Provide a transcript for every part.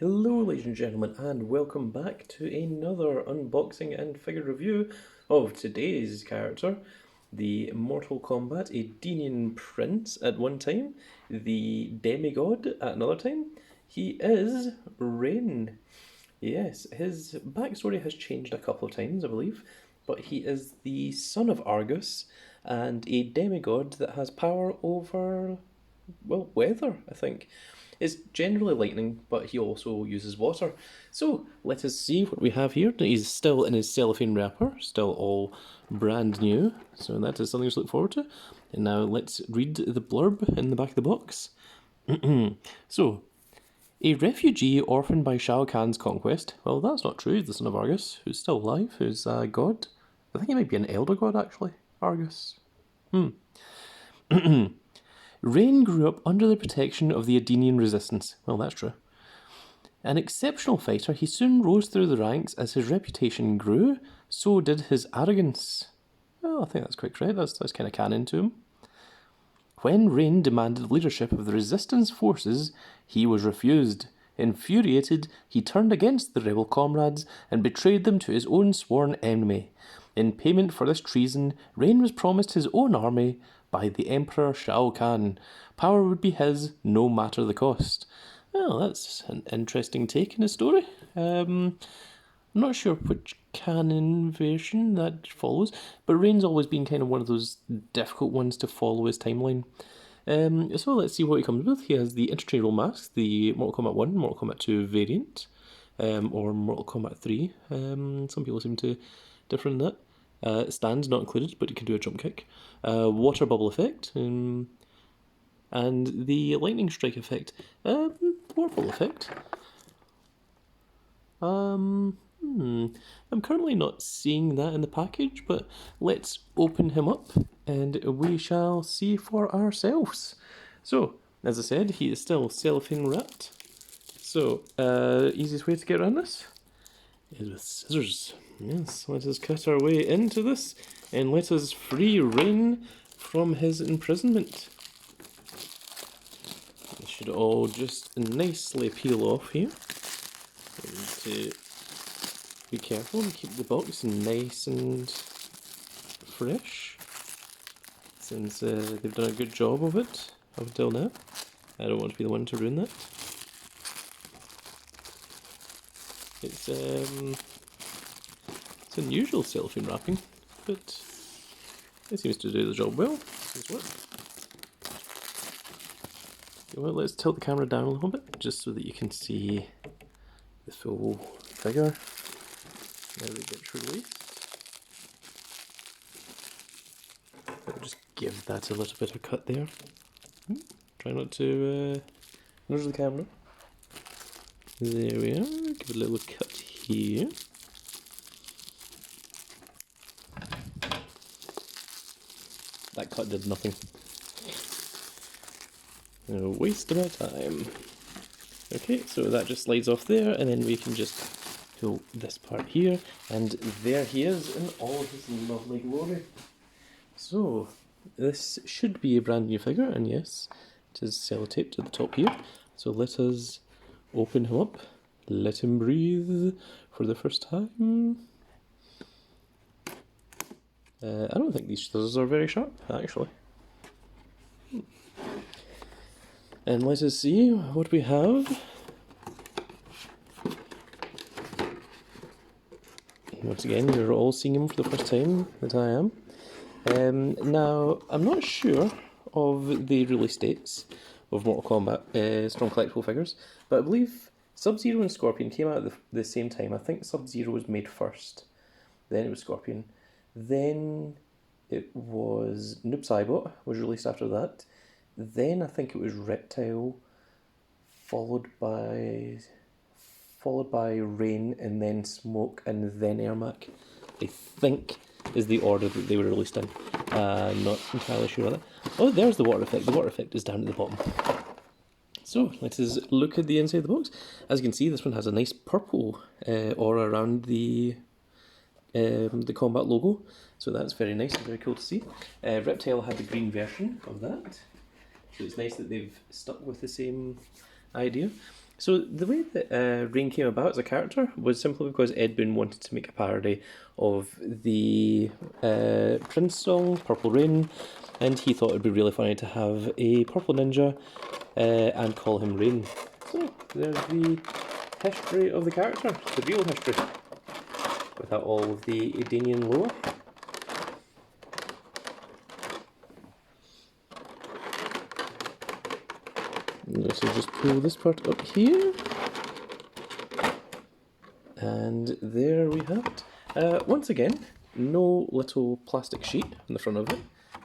Hello ladies and gentlemen, and welcome back to another unboxing and figure review of today's character, the Mortal Kombat Edenian Prince at one time, the Demigod at another time. He is Rain. Yes, his backstory has changed a couple of times, I believe, but he is the son of Argus and a demigod that has power over, well, weather, I think. It's generally lightning, but he also uses water. So let us see what we have here. He's still in his cellophane wrapper, still all brand new. So that is something to look forward to. And now let's read the blurb in the back of the box. So, a refugee orphaned by Shao Kahn's conquest. Well, that's not true. He's the son of Argus, who's still alive, who's a god. I think he might be an elder god, actually. Argus. Rain grew up under the protection of the Edenian resistance. Well, that's true. An exceptional fighter, he soon rose through the ranks as his reputation grew, so did his arrogance. Well, I think that's quite correct. That's kind of canon to him. When Rain demanded leadership of the resistance forces, he was refused. Infuriated, he turned against the rebel comrades and betrayed them to his own sworn enemy. In payment for this treason, Rain was promised his own army by the Emperor Shao Kahn. Power would be his, no matter the cost. Well, that's an interesting take in the story. I'm not sure which canon version that follows, but Rain's always been kind of one of those difficult ones to follow his timeline. So let's see what he comes with. He has the Interchangeable Mask, the Mortal Kombat 1, Mortal Kombat 2 variant, or Mortal Kombat 3. Some people seem to differ in that. Stands not included, but you can do a jump kick. Water bubble effect, and the lightning strike effect. Water bubble effect. I'm currently not seeing that in the package, but let's open him up and we shall see for ourselves. So, as I said, he is still cellophane wrapped. So, easiest way to get around this is with scissors. Yes, let us cut our way into this and let us free Rain from his imprisonment. This should all just nicely peel off here. To be careful and keep the box nice and fresh, since they've done a good job of it up until now. I don't want to be the one to ruin that. It's unusual cellophane wrapping, but it seems to do the job well. Well, let's tilt the camera down a little bit, just so that you can see the full figure. Now it gets released. I'll just give that a little bit of cut there. Try not to nudge the camera. There we are. Give it a little cut here. That cut did nothing. No waste of our time. Okay, so that just slides off there, and then we can just pull this part here, and there he is in all of his lovely glory. So, this should be a brand new figure, and yes, it is sellotaped at the top here. So let us open him up, let him breathe for the first time. I don't think these scissors are very sharp, actually. And let us see what we have. Once again, you're all seeing him for the first time, that I am. Now, I'm not sure of the release dates of Mortal Kombat Strong Collectible figures, but I believe Sub-Zero and Scorpion came out at the same time. I think Sub-Zero was made first, then it was Scorpion, then it was Noob Saibot was released after that, then I think it was Reptile, followed by Rain, and then Smoke, and then Ermac. I think is the order that they were released in. Not entirely sure of that. Oh, there's the water effect. The water effect is down at the bottom. So, let us look at the inside of the box. As you can see, this one has a nice purple aura around the Kombat logo. So that's very nice and very cool to see. Reptile had the green version of that. So it's nice that they've stuck with the same idea. So the way that Rain came about as a character was simply because Ed Boon wanted to make a parody of the Prince song, Purple Rain, and he thought it would be really funny to have a purple ninja and call him Rain. So there's the history of the character, the real history, without all of the Edenian lore. So just pull this part up here. And there we have it. Once again, no little plastic sheet on the front of it.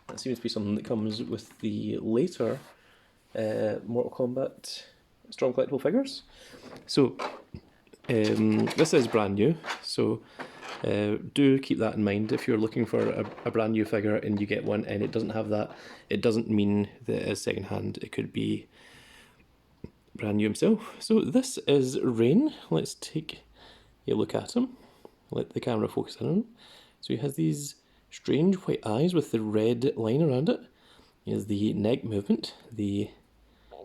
That seems to be something that comes with the later Mortal Kombat Strong Collectible figures. So, this is brand new, so do keep that in mind. If you're looking for a brand new figure and you get one and it doesn't have that, it doesn't mean that it is second hand. It could be brand new himself. So this is Rain. Let's take a look at him. Let the camera focus in on him. So he has these strange white eyes with the red line around it. He has the neck movement. You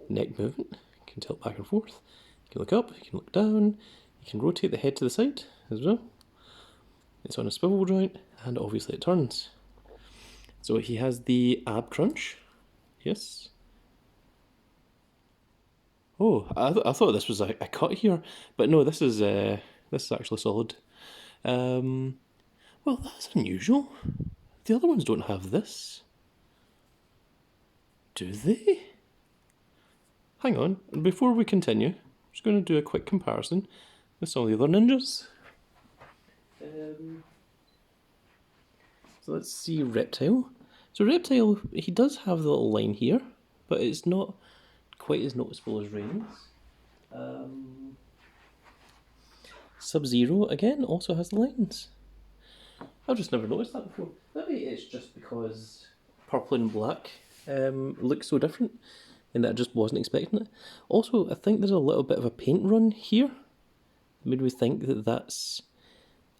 can tilt back and forth. You can look up, you can look down, you can rotate the head to the side as well. It's on a swivel joint, and obviously it turns. So he has the ab crunch. Yes. Oh, I thought this was a cut here, but no, this is actually solid. Well, that's unusual. The other ones don't have this. Do they? Hang on, before we continue, I'm just going to do a quick comparison with some of the other ninjas. So let's see Reptile. So Reptile, he does have the little line here, but it's not quite as noticeable as Rain's. Sub-Zero, again, also has the lines. I've just never noticed that before. Maybe it's just because purple and black look so different, and that I just wasn't expecting it. Also, I think there's a little bit of a paint run here. Made me think that that's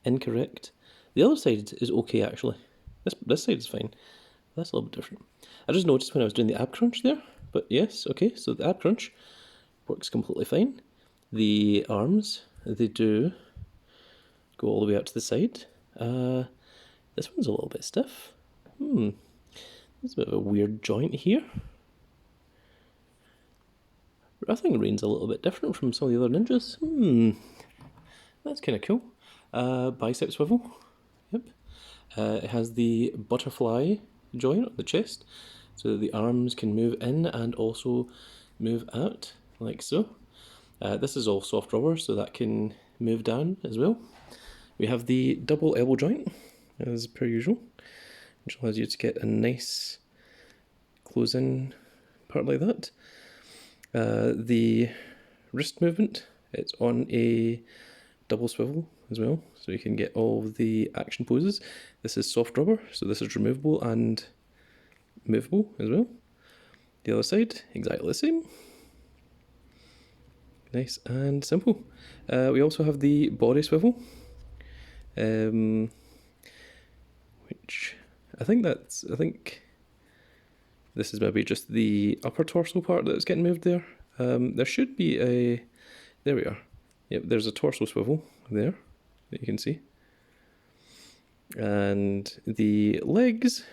incorrect. The other side is okay, actually. This side is fine. That's a little bit different. I just noticed when I was doing the ab crunch there, but yes, okay, so the ab crunch works completely fine. The arms, they do go all the way out to the side. This one's a little bit stiff. There's a bit of a weird joint here. I think Rain's a little bit different from some of the other ninjas. That's kind of cool. Bicep Swivel. Yep. It has the butterfly joint on the chest, so that the arms can move in and also move out, like so. This is all soft rubber, so that can move down as well. We have the double elbow joint, as per usual, which allows you to get a nice close-in part like that. The wrist movement, it's on a double swivel as well, so you can get all of the action poses. This is soft rubber, so this is removable and movable as well. The other side, exactly the same. Nice and simple. We also have the body swivel, which I think this is maybe just the upper torso part that's getting moved there. There should be there we are. Yep, there's a torso swivel there that you can see. And the legs,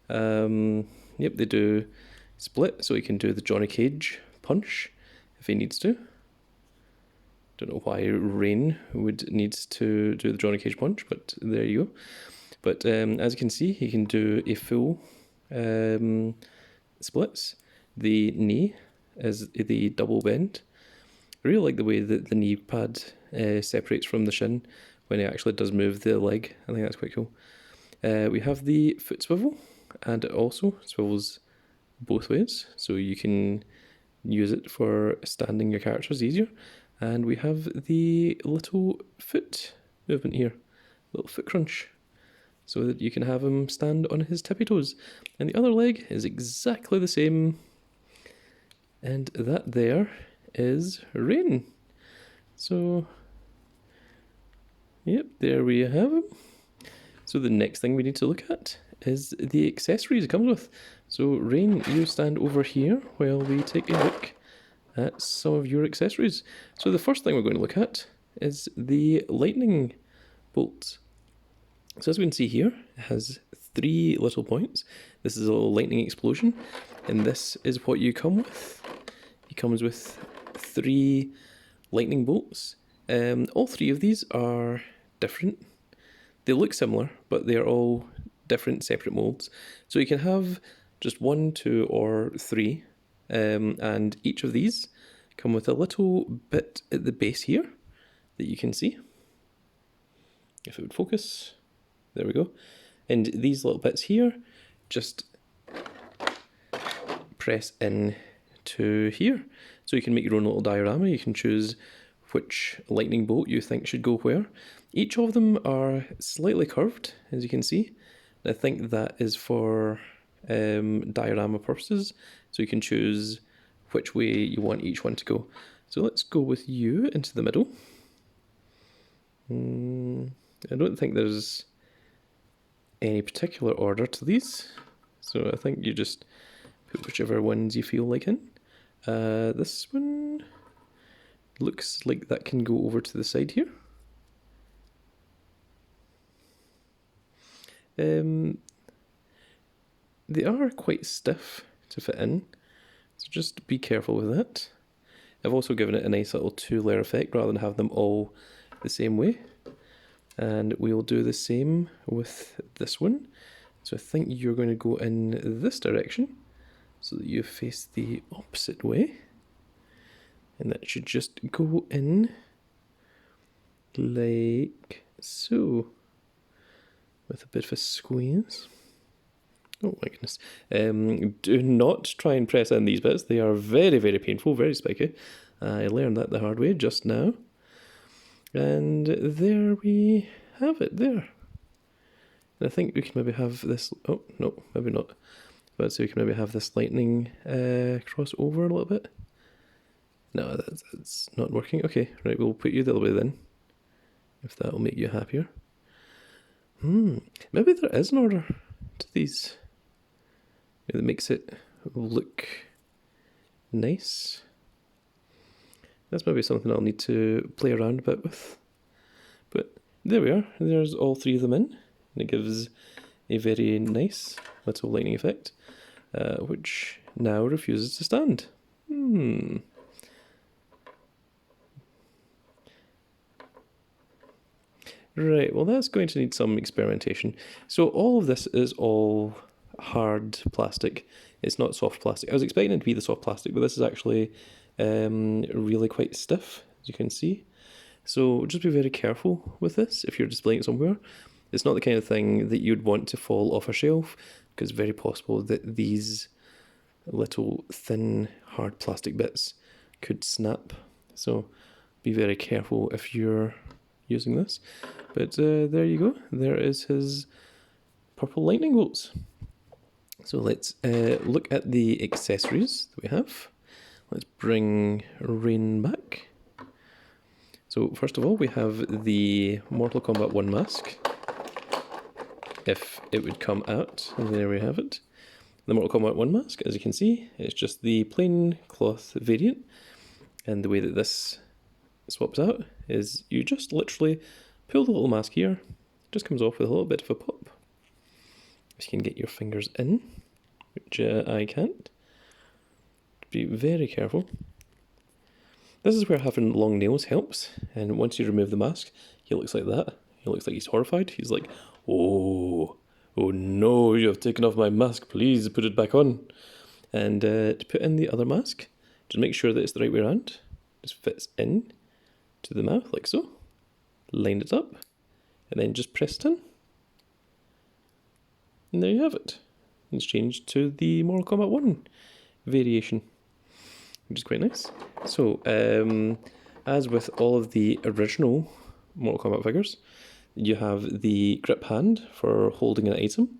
yep, they do split, so he can do the Johnny Cage punch if he needs to. Don't know why Rain would need to do the Johnny Cage punch, but there you go. But as you can see, he can do a full splits. The knee is the double bend. I really like the way that the knee pad separates from the shin when it actually does move the leg. I think that's quite cool. We have the foot swivel, and it also swivels both ways, so you can use it for standing your characters easier. And we have the little foot movement here, little foot crunch, so that you can have him stand on his tippy toes. And the other leg is exactly the same. And that there is Rain. So, yep, there we have him. So the next thing we need to look at is the accessories it comes with. So Rain, you stand over here while we take a look at some of your accessories. So the first thing we're going to look at is the lightning bolt. So as we can see here, it has 3 little points. This is a little lightning explosion, and this is what you come with. It comes with 3 lightning bolts. All 3 of these are different. They look similar, but they're all different separate molds. So you can have just 1, 2, or 3, and each of these come with a little bit at the base here that you can see. If it would focus, there we go. And these little bits here just press in to here. So you can make your own little diorama. You can choose which lightning bolt you think should go where. Each of them are slightly curved, as you can see. I think that is for diorama purposes, so you can choose which way you want each one to go. So let's go with you into the middle. I don't think there's any particular order to these, so I think you just put whichever ones you feel like in. This one looks like that can go over to the side here. They are quite stiff to fit in, so just be careful with that. I've also given it a nice little 2-layer effect rather than have them all the same way. And we'll do the same with this one. So I think you're going to go in this direction so that you face the opposite way. And that should just go in like so, with a bit of a squeeze. Oh my goodness. Do not try and press in these bits. They are very, very painful, very spiky. I learned that the hard way just now. And there we have it there. And I think we can maybe have this, oh no, maybe not. But so we can maybe have this lightning cross over a little bit. No, that's not working. Okay, right, we'll put you the other way then, if that will make you happier. Maybe there is an order to these. Maybe that makes it look nice. That's maybe something I'll need to play around a bit with. But there we are. There's all 3 of them in. And it gives a very nice little lightning effect, which now refuses to stand. Right, well that's going to need some experimentation. So all of this is all hard plastic. It's not soft plastic. I was expecting it to be the soft plastic, but this is actually really quite stiff, as you can see. So just be very careful with this if you're displaying it somewhere. It's not the kind of thing that you'd want to fall off a shelf, because it's very possible that these little thin hard plastic bits could snap. So be very careful if you're using this. But there you go. There is his purple lightning bolts. So let's look at the accessories that we have. Let's bring Rain back. So first of all, we have the Mortal Kombat 1 mask. If it would come out, and there we have it. The Mortal Kombat 1 mask, as you can see, it's just the plain cloth variant. And the way that this swaps out is you just literally pull the little mask here, it just comes off with a little bit of a pop. If you can get your fingers in, which I can't. Be very careful. This is where having long nails helps, and once you remove the mask, he looks like that. He looks like he's horrified. He's like, oh no, you have taken off my mask, please put it back on. And to put in the other mask, just make sure that it's the right way around. Just fits in to the mouth like so. Line it up, and then just press it in. And there you have it. It's changed to the Mortal Kombat 1 variation, which is quite nice. So, as with all of the original Mortal Kombat figures, you have the grip hand for holding an item.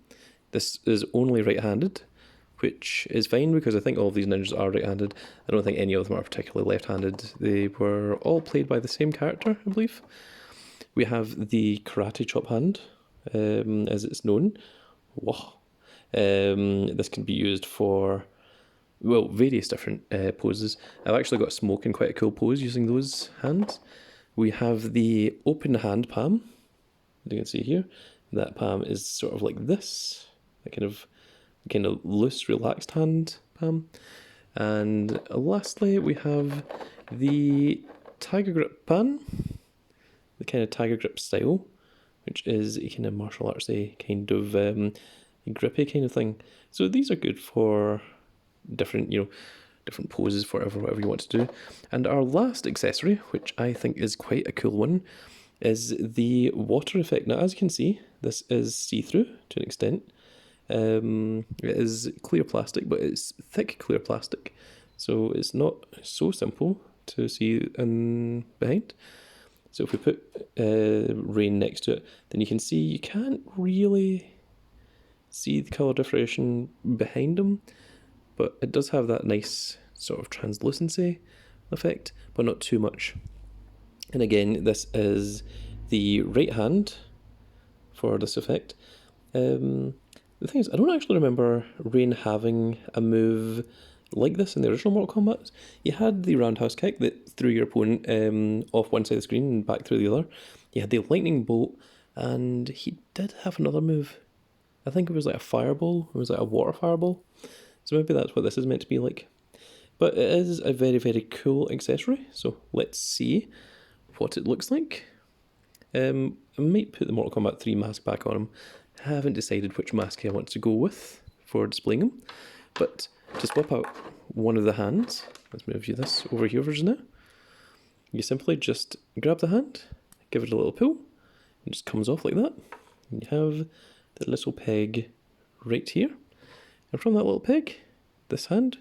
This is only right-handed, which is fine because I think all of these ninjas are right-handed. I don't think any of them are particularly left-handed. They were all played by the same character, I believe. We have the karate chop hand, as it's known. Whoa. This can be used for well, various different poses. I've actually got Smoke in quite a cool pose using those hands. We have the open hand palm, as you can see here. That palm is sort of like this, a kind of loose, relaxed hand palm. And lastly, we have the Tiger Grip palm, the kind of Tiger Grip style, which is a kind of martial artsy kind of grippy kind of thing. So these are good for different, different poses for whatever you want to do. And our last accessory, which I think is quite a cool one, is the water effect. Now, as you can see, this is see-through to an extent. It is clear plastic, but it's thick clear plastic, so it's not so simple to see in behind. So if we put rain next to it, then you can see you can't really see the colour differentiation behind them, but it does have that nice sort of translucency effect, but not too much. And again, this is the right hand for this effect. The thing is, I don't actually remember Rain having a move like this in the original Mortal Kombat. You had the roundhouse kick that threw your opponent off one side of the screen and back through the other. You had the lightning bolt, and he did have another move. I think it was like a fireball. It was like a water fireball. So maybe that's what this is meant to be like. But it is a very, very cool accessory. So let's see what it looks like. I might put the Mortal Kombat 3 mask back on him. I haven't decided which mask I want to go with for displaying him. But to swap out one of the hands, let's move you this over here for just now. You simply just grab the hand, give it a little pull, and it just comes off like that. And you have the little peg right here. And from that little peg, this hand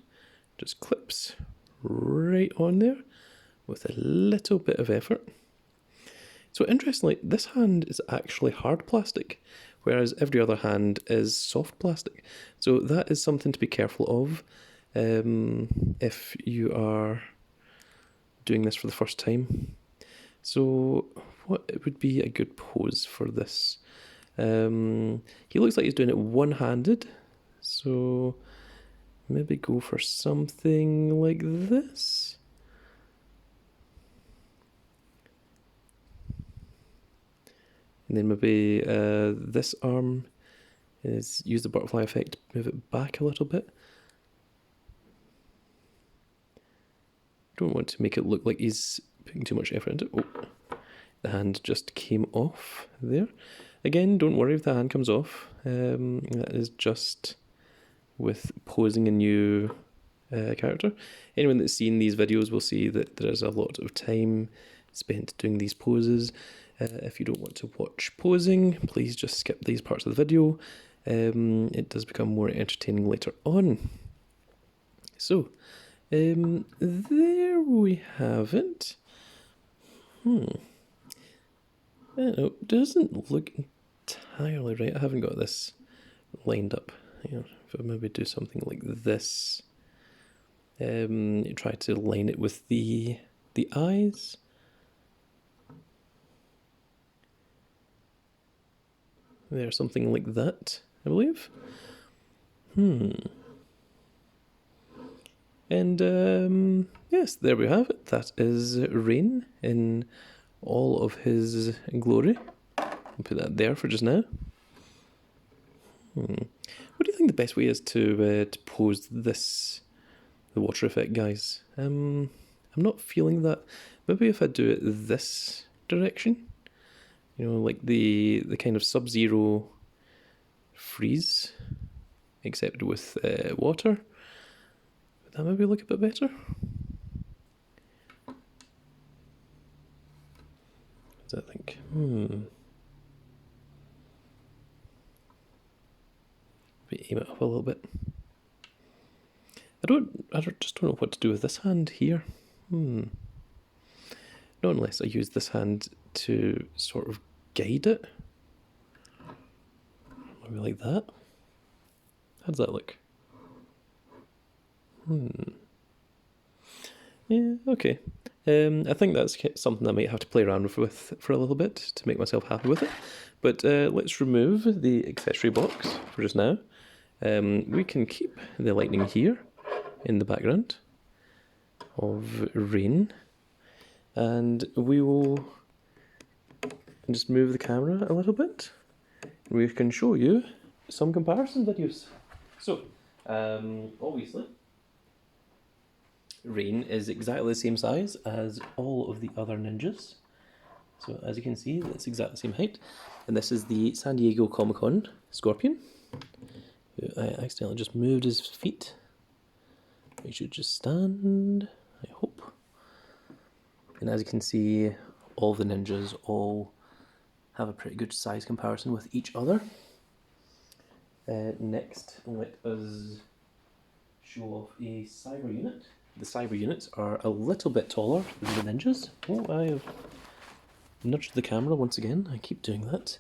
just clips right on there with a little bit of effort. So interestingly, this hand is actually hard plastic, whereas every other hand is soft plastic. So that is something to be careful of if you are doing this for the first time. So what would be a good pose for this? He looks like he's doing it one-handed, so maybe go for something like this. And then maybe this arm is use the butterfly effect, move it back a little bit. Don't want to make it look like he's putting too much effort into it. Oh, the hand just came off there. Again, don't worry if the hand comes off. That is just with posing a new character. Anyone that's seen these videos will see that there is a lot of time spent doing these poses. If you don't want to watch posing, please just skip these parts of the video. It does become more entertaining later on. So, there we have it. It doesn't look entirely right. I haven't got this lined up. If I maybe do something like this, try to line it with the eyes. There's something like that, I believe. And yes, there we have it. That is Rain in all of his glory. I'll put that there for just now. What do you think the best way is to pose this, the water effect, guys? I'm not feeling that. Maybe if I do it this direction. Like the kind of Sub-Zero freeze, except with water. Would that maybe look a bit better? What does that think? Maybe aim it up a little bit. I just don't know what to do with this hand here. Not unless I use this hand to sort of guide it. Maybe like that. How does that look? Yeah, okay. I think that's something I might have to play around with for a little bit to make myself happy with it. But let's remove the accessory box for just now. We can keep the lightning here. in the background of Rain, and we will just move the camera a little bit. We can show you some comparison videos. So, obviously, Rain is exactly the same size as all of the other ninjas. So as you can see, that's exactly the same height. And this is the San Diego Comic-Con Scorpion. I accidentally just moved his feet. He should just stand, I hope. And as you can see, all the ninjas all have a pretty good size comparison with each other. Next, let us show off a cyber unit. The cyber units are a little bit taller than the ninjas. Oh, I have nudged the camera once again. I keep doing that.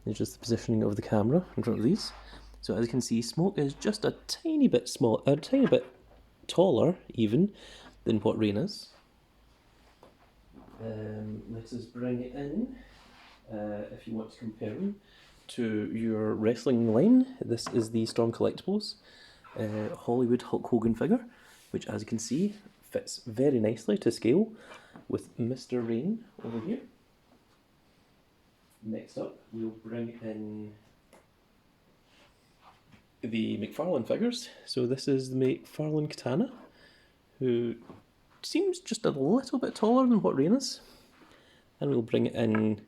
It's just the positioning of the camera in front of these. So as you can see, Smoke is just a tiny bit small, a tiny bit taller even than what Rain is. Let us bring it in. If you want to compare them to your wrestling line, this is the Strong Collectibles Hollywood Hulk Hogan figure, which as you can see fits very nicely to scale with Mr. Rain over here. Next up, we'll bring in the McFarlane figures. So this is the McFarlane Katana, who seems just a little bit taller than what Rain is. And we'll bring in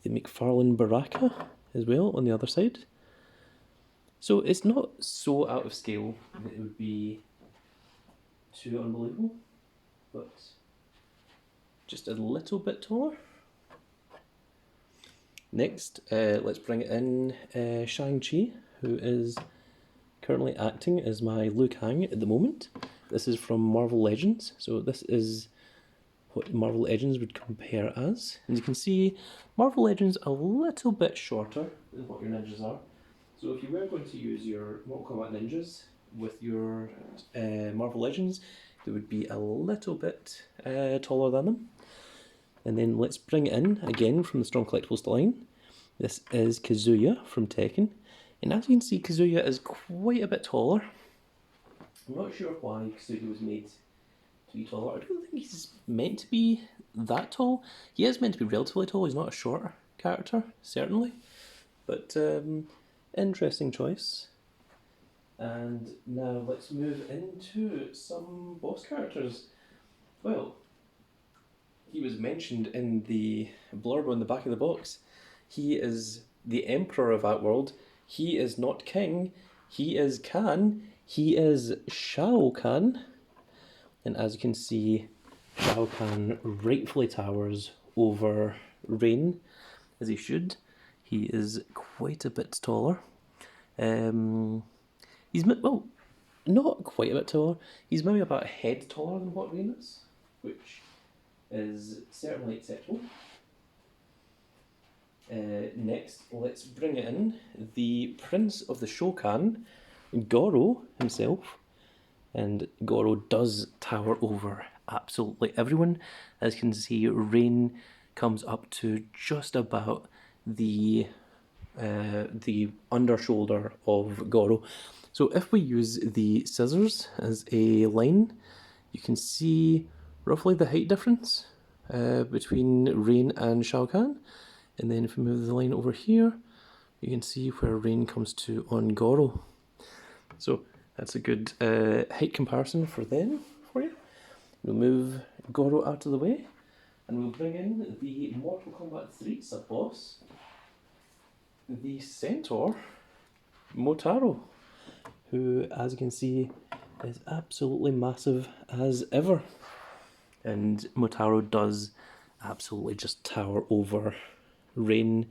the McFarlane Baraka as well on the other side. So it's not so out of scale that it would be too unbelievable, but just a little bit taller. Next, let's bring in Shang-Chi, who is currently acting as my Liu Kang at the moment. This is from Marvel Legends, so this is what Marvel Legends would compare as. As you can see, Marvel Legends a little bit shorter than what your ninjas are. So if you were going to use your Mortal Kombat ninjas with your Marvel Legends, they would be a little bit taller than them. And then let's bring it in, again from the Strong Collectibles line. This is Kazuya from Tekken. And as you can see, Kazuya is quite a bit taller. I'm not sure why Kazuya was made to be taller. I don't think he's meant to be that tall. He is meant to be relatively tall. He's not a short character, certainly. But interesting choice. And now let's move into some boss characters. Well, he was mentioned in the blurb on the back of the box. He is the Emperor of that world. He is not King. He is Khan. He is Shao Kahn. And as you can see, Shao Kahn rightfully towers over Rain, as he should. He is quite a bit taller. He's, well, not quite a bit taller. He's maybe about a head taller than what Rain is, which is certainly acceptable. Next, let's bring in the Prince of the Shokan, Goro himself. And Goro does tower over absolutely everyone. As you can see, Rain comes up to just about the undershoulder of Goro. So if we use the scissors as a line, you can see roughly the height difference between Rain and Shao Kahn. And then if we move the line over here, you can see where Rain comes to on Goro. So that's a good height comparison for them for you. We'll move Goro out of the way, and we'll bring in the Mortal Kombat 3 sub-boss, the Centaur, Motaro, who, as you can see, is absolutely massive as ever. And Motaro does absolutely just tower over Rain,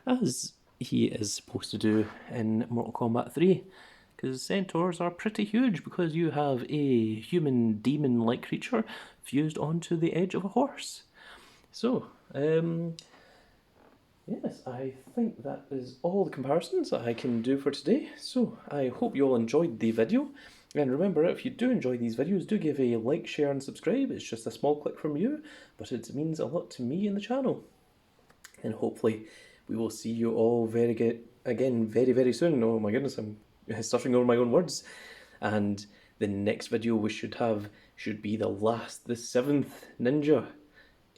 as he is supposed to do in Mortal Kombat 3. Because centaurs are pretty huge, because you have a human demon-like creature fused onto the edge of a horse. So, yes, I think that is all the comparisons that I can do for today. So, I hope you all enjoyed the video. And remember, if you do enjoy these videos, do give a like, share and subscribe. It's just a small click from you, but it means a lot to me and the channel. And hopefully we will see you all again very, very soon. Oh my goodness, I'm stuttering over my own words. And The next video we should be the 7th ninja,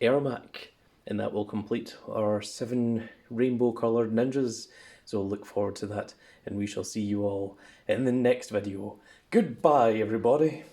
Ermac, and that will complete our 7 rainbow coloured ninjas. So look forward to that, and we shall see you all in the next video. Goodbye, everybody.